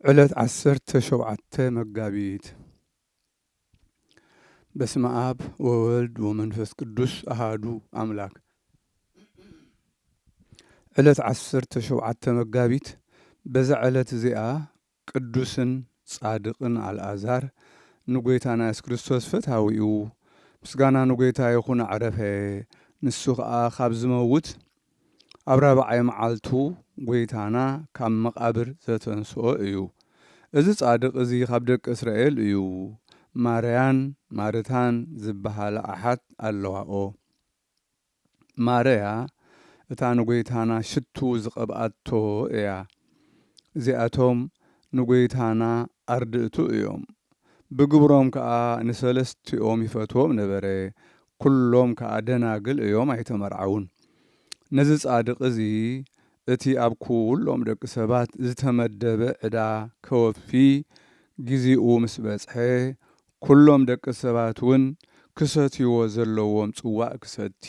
ዕለት 17 መጋቢት በስመ አብ ወወልድ ወመንፈስ ቅዱስ አሃዱ አምላክ። ዕለት 17 መጋቢት በዛ ዕለት እዚኣ ቅዱስን ጻድቅን አልዓዛር ንጎይታና ኢየሱስ ክርስቶስ ፈታዊኡ ምስጋና ንጎይታ ይኹን ዓረፈ። ንሱ ከዓ ካብ ዝመውት ኣብ ራብዓይ መዓልቱ ጎይታና ካብ መቃብር ዘተንስኦ እዩ። እዚ ጻድቅ እዚ ካብ ደቂ እስራኤል እዩ። ማርያን ማርታን ዝበሃላ ኣሓት ኣለዋኦ። ማርያ እታ ንጎይታና ሽቱ ዝቐብኣቶ እያ። እዚኣቶም ንጎይታና ኣርድእቱ እዮም። ብግብሮም ከዓ ንሰለስቲኦም ይፈትዎም ነበረ። ኩሎም ከዓ ደናግል እዮም ኣይተመርዓውን። ነዚ ጻድቅ እዚ እቲ ኣብ ኩሎም ደቂ ሰባት ዝተመደበ ዕዳ ከወፊ ግዚኡ ምስ በጽሐ ኩሎም ደቂ ሰባት እውን ክሰትይዎ ዘለዎም ጽዋዕ ክሰቲ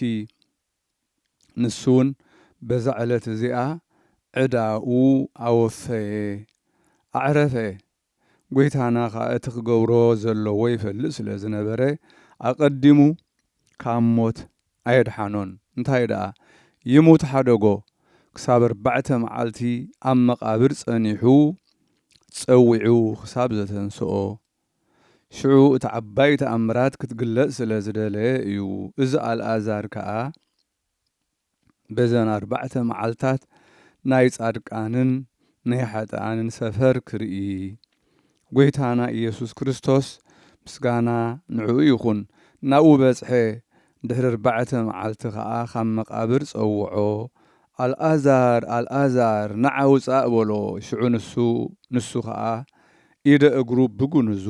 ንሱን በዛ ዕለት እዚኣ ዕዳኡ ኣወፈየ ኣዕረፈ። ጎይታና ከዓ እቲ ክገብሮ ዘለዎ ይፈልጥ ስለ ዝነበረ ኣቐዲሙ ካብ ሞት ኣየድሓኖን። እንታይ ደኣ ይሙት ሓደጎ ክሳብ 4 መዓልቲ ኣብ መቃብር ጸኒሑ ጸዊዑ ክሳብ ዘተንስኦ ሽዑ እቲ ዓባይ ተኣምራት ክትግለጽ ስለ ዝደለየ እዩ። እዚ አልዓዛር ከዓ በዘን 4 መዓልታት ናይ ጻድቃንን ናይ ሓጥኣንን ሰፈር ክርኢ ጎይታና ኢየሱስ ክርስቶስ ምስጋና ንዕኡ ይኹን ናብኡ በጽሐ። ድሕሪ 4 መዓልቲ ከዓ ካብ መቃብር ጸውዖ አልዓዛር አልዓዛር ንዓ ውፃእ በሎ። ሽዑ ንሱ ከዓ ኢደ እግሩ ብጉንዙ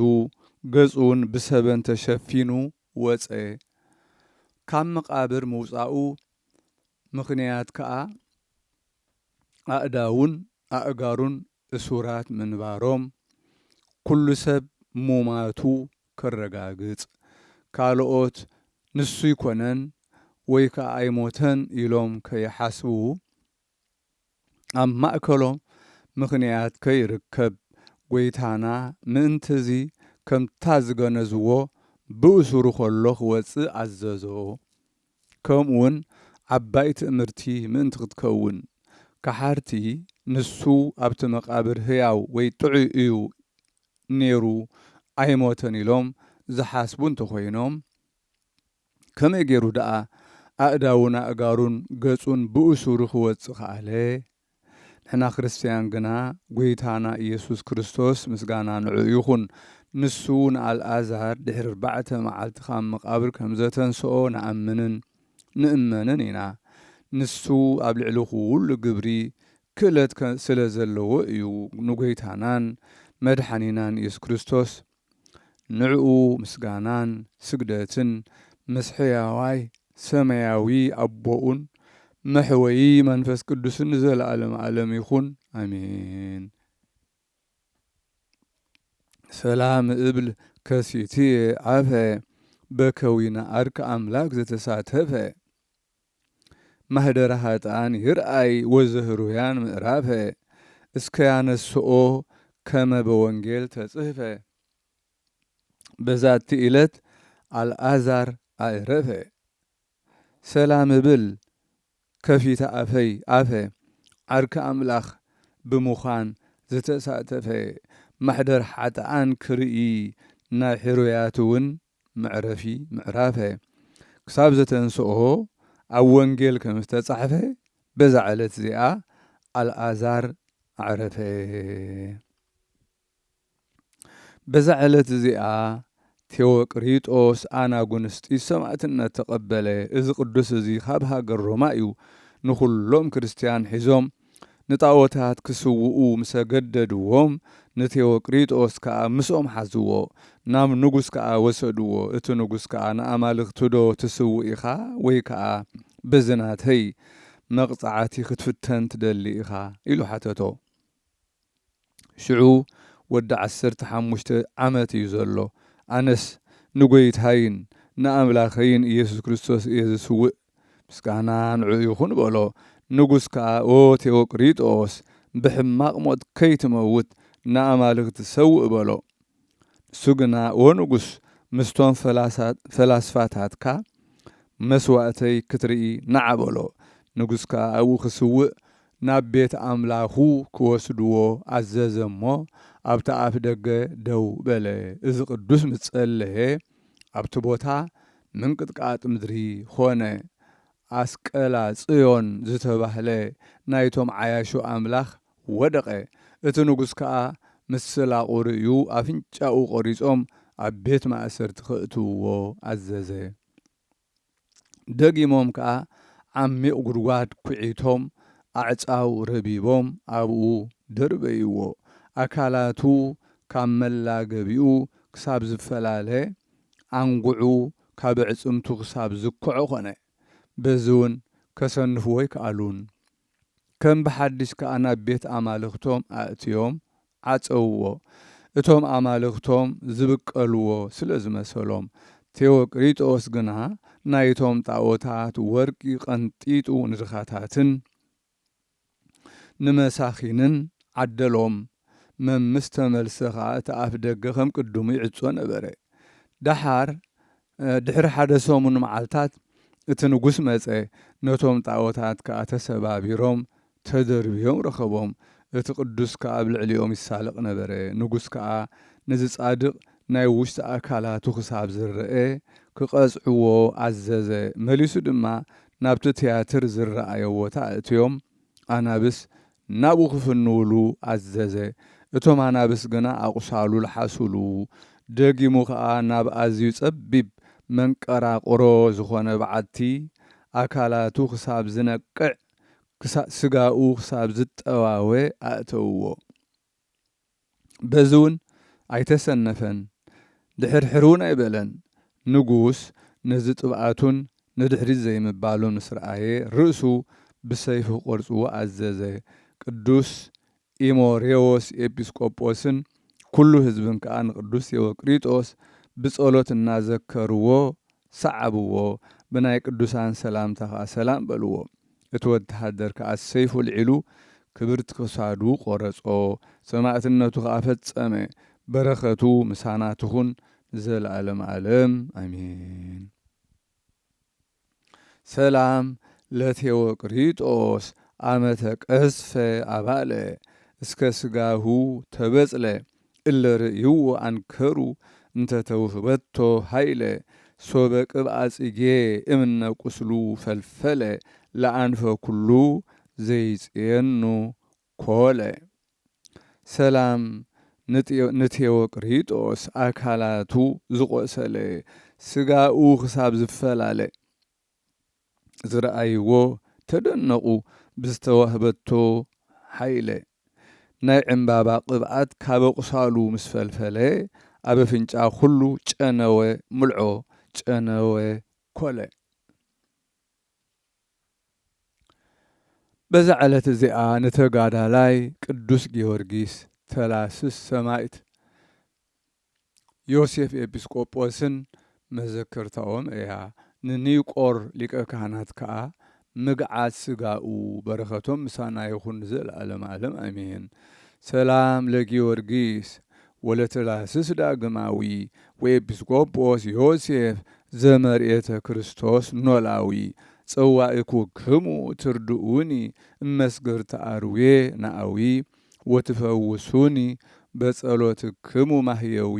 ገጹን ብሰበን ተሸፊኑ ወፀ። ካብ መቃብር ምውፃኡ ምኽንያት ከዓ ኣእዳውን ኣእጋሩን እሱራት ምንባሮም ኩሉ ሰብ ሙማቱ ከረጋግጽ ካልኦት ንሱ ይኮነን ወይ ከዓ ኣይሞተን ኢሎም ከይሓስቡ ኣብ ማእከሎም ምኽንያት ከይርከብ ጎይታና ምእንተዚ ከምታ ዝገነዝዎ ብእሱሩ ከሎ ክወፅእ ኣዘዞ። ከምኡውን ዓባይ ትእምርቲ ምእንቲ ክትከውን ካሓርቲ ንሱ ኣብቲ መቃብር ህያው ወይ ጥዑይ እዩ ነይሩ ኣይሞተን ኢሎም ዝሓስቡ እንተኾይኖም ከመይ ገይሩ ደኣ ኣእዳውን ኣእጋሩን ገጹን ብእሱሩ ክወፅእ ከኣለ? ንሕና ክርስቲያን ግና ጎይታና ኢየሱስ ክርስቶስ ምስጋና ንዕኡ ይኹን ንሱ ንአልዓዛር ድሕሪ 4 መዓልቲ ካብ መቃብር ከም ዘተንስኦ ንእመንን ኢና። ንሱ ኣብ ልዕሊ ኩሉ ግብሪ ክእለት ስለ ዘለዎ እዩ። ንጎይታናን መድሓኒናን ኢየሱስ ክርስቶስ ንዕኡ ምስጋናን ስግደትን ምስ ሕያዋይ ሰማያዊ ኣቦኡን መሕወይ መንፈስ ቅዱስን ንዘለዓለም ዓለም ይኹን ኣሜን። ሰላም እብል ከሲትየ ዓፈ በከዊነ አርከ አምላክ ዘተሳተፈ ማህደረ ኃጥኣን ይርአይ ወዘህሩያን ምዕራፈ እስከ ያነስኦ ከመ በወንጌል ተጽሕፈ። በዛቲ ዕለት አልዓዛር ኣዕረፈ። ሰላም እብል ከፊተ አፈ ዓርከ አምላኽ ብምዃን ዝተሳተፈ ማሕደር ሓጥኣን ክርኢ ናይ ሕሩያት እውን መዕረፊ ምዕራፈ ክሳብ ዘተንስኦ ኣብ ወንጌል ከም ዝተጻሕፈ በዛ ዕለት እዚኣ አልዓዛር ኣዕረፈ። በዛ ዕለት እዚኣ ቴዎቅሪጦስ ኣናጉንስጢስ ሰማዕትነት ተቐበለ። እዚ ቅዱስ እዚ ካብ ሃገር ሮማ እዩ። ንኩሎም ክርስቲያን ሒዞም ንጣዖታት ክስውኡ ምስ ገደድዎም ንቴዎቅሪጦስ ከዓ ምስኦም ሓዝዎ ናብ ንጉስ ከዓ ወሰድዎ። እቲ ንጉስ ከዓ ንኣማልክቲ ዶ ትስውእ ኢኻ ወይ ከዓ በዝናተይ መቕፃዕቲ ክትፍተን ትደሊ ኢኻ ኢሉ ሓተቶ። ሽዑ ወዲ 15 ዓመት እዩ ዘሎ። ኣነስ ንጎይታይን ንኣምላኸይን ኢየሱስ ክርስቶስ እየ ዝስውእ ምስጋና ንዕኡ ይኹን በሎ። ንጉስ ከዓ ኦ ቴዎቅሪጦስ ብሕማቕ ሞት ከይትመውት ንኣማልክቲ ሰውእ በሎ። ንሱ ግና ወንጉስ ምስቶም ፈላስፋታትካ መስዋእተይ ክትርኢ ነዓ በሎ። ንጉሥካ ኣብኡ ክስውእ ናብ ቤት ኣምላኹ ክወስድዎ ኣዘዘ እሞ ኣብቲ ኣፍ ደገ ደው በለ። እዚ ቅዱስ ምጸለየ ኣብቲ ቦታ ምንቅጥቃጥ ምድሪ ኾነ። ኣስቀላ ጽዮን ዝተባህለ ናይቶም ዓያሹ ኣምላኽ ወደቐ። እቲ ንጉሥ ከዓ ምስ ሰላቑርእዩ ኣፍንጫኡ ቖሪጾም ኣብ ቤት ማእሰርቲ ከእትውዎ ኣዘዘ። ደጊሞም ከዓ ዓሚቕ ጉድጓድ ኩዒቶም ኣዕጻው ረቢቦም ኣብኡ ደርበይዎ። ኣካላቱ ካብ መላገቢኡ ክሳብ ዝፈላለ ኣንጉዑ ካብ ኣዕጽምቱ ክሳብ ዝክዖ ኾነ። በዚ እውን ከሰንፍዎ ይከኣሉን። ከም ብሓድሽ ከዓ ናብ ቤት ኣማልኽቶም ኣእትዮም ዓፀውዎ። እቶም ኣማልኽቶም ዝብቀልዎ ስለ ዝመሰሎም ቴዎቅሪጦስ ግና ናይቶም ጣዖታት ወርቂ ቀንጢጡ ንድኻታትን ንመሳኺንን ዓደሎም። መምስ ተመልሰ ከዓ እቲ ኣፍ ደገ ከም ቅድሙ ይዕጾ ነበረ። ድሕሪ ሓደ ሰሙን መዓልታት እቲ ንጉሥ መጸ። ነቶም ጣዖታት ከዓ ተሰባቢሮም ተደርብዮም ረኸቦም። እቲ ቅዱስ ከዓ ኣብ ልዕሊኦም ይሳለቕ ነበረ። ንጉሥ ከዓ ነዚ ጻድቕ ናይ ውሽጢ ኣካላቱ ክሳብ ዝርአ ክቐጽዕዎ ኣዘዘ። መሊሱ ድማ ናብቲ ትያትር ዝረአዮ ቦታ ኣእትዮም ኣናብስ ናብኡ ክፍንውሉ ኣዘዘ። እቶም ኣናብስ ግና ኣቑሳሉ ለሓሱሉ። ደጊሙ ከዓ ናብ ኣዝዩ ጸቢብ መንቀራቑሮ ዝኾነ በዓቲ ኣካላቱ ክሳብ ዝነቅዕ ስጋኡ ክሳብ ዝጠዋወ ኣእተውዎ። በዚ እውን ኣይተሰነፈን፣ ድሕርሕር እውን ኣይበለን። ንጉስ ነዚ ጥብኣቱን ንድሕሪት ዘይምባሉን ምስ ረኣየ ርእሱ ብሰይፊ ቖርጽዎ ኣዘዘ። ቅዱስ ኢሞሬዎስ ኤጲስቆጶስን ኩሉ ህዝብን ከዓ ንቅዱስ ቴዎቅሪጦስ ብጸሎት እናዘከርዎ ሰዓብዎ። ብናይ ቅዱሳን ሰላምታ ከዓ ሰላም በልዎ። እቲ ወተሃደር ከዓ ሰይፉ ልዒሉ ክብርቲ ክሳዱ ቖረጾ። ሰማዕትነቱ ከዓ ፈጸመ። በረኸቱ ምሳና ትኹን ዘለዓለም ዓለም ኣሜን። ሰላም ለቴዎቅሪጦስ ዓመተ ቀስፈ ኣባለ እስከ ስጋሁ ተበጽለ እለ ርእይዎ አንከሩ እንተ ተውህበቶ ሃይለ ሶበ ቅብአ ጽጌ እምነ ቁስሉ ፈልፈለ ለአንፈ ኩሉ ዘይጽየኑ ኮለ። ሰላም ንቴዎቅሪጦስ ኣካላቱ ዝቆሰለ ስጋኡ ክሳብ ዝፈላለ ዝረአይዎ ተደነቁ ብዝተዋህበቶ ሃይለ ናይ ዕምባባ ቅብኣት ካብ ቁሳሉ ምስ ፈልፈለ ኣብ ኣፍንጫ ኩሉ ጨነወ ምልዖ ጨነወ ኮለ። በዛ ዕለት እዚኣ ንተጋዳላይ ቅዱስ ጊዮርጊስ ተላስስ ሰማዕት ዮሴፍ ኤጲስቆጶስን መዘክርታኦም እያ። ንኒቆር ሊቀ ካህናት ከዓ ምግዓት ስጋኡ በረኸቶም ምሳና ይኹን ዘለዓለም ዓለም ኣሜን። ሰላም ለጊዮርጊስ ወለተላስስ ዳግማዊ ወኤጲስቆጶስ ዮሴፍ ዘመርኤተ ክርስቶስ ኖላዊ ጸዋዕኩክሙ ትርድኡኒ እመስገርተ አርዌ ናአዊ ወትፈውሱኒ በጸሎትክሙ ማህየዊ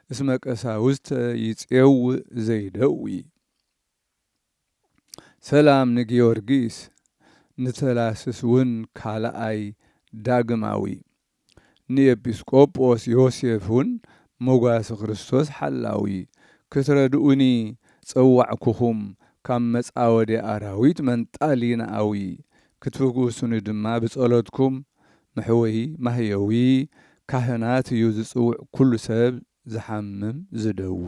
እስመ ቀሳውስተ ይፄውእ ዘይደዊ። ሰላም ንጊዮርጊስ ንተላስስ እውን ካልኣይ ዳግማዊ ንኤጲስቆጶስ ዮሴፍ እውን መጓሲ ክርስቶስ ሓላዊ ክትረድኡኒ ጸዋዕኩኹም ካብ መጻወዲ ኣራዊት መንጣሊ ናአዊ ክትፍውሱኒ ድማ ብጸሎትኩም መሕወይ ማህየዊ ካህናት እዩ ዝጽውዕ ኩሉ ሰብ ዝሓምም ዝደዊ።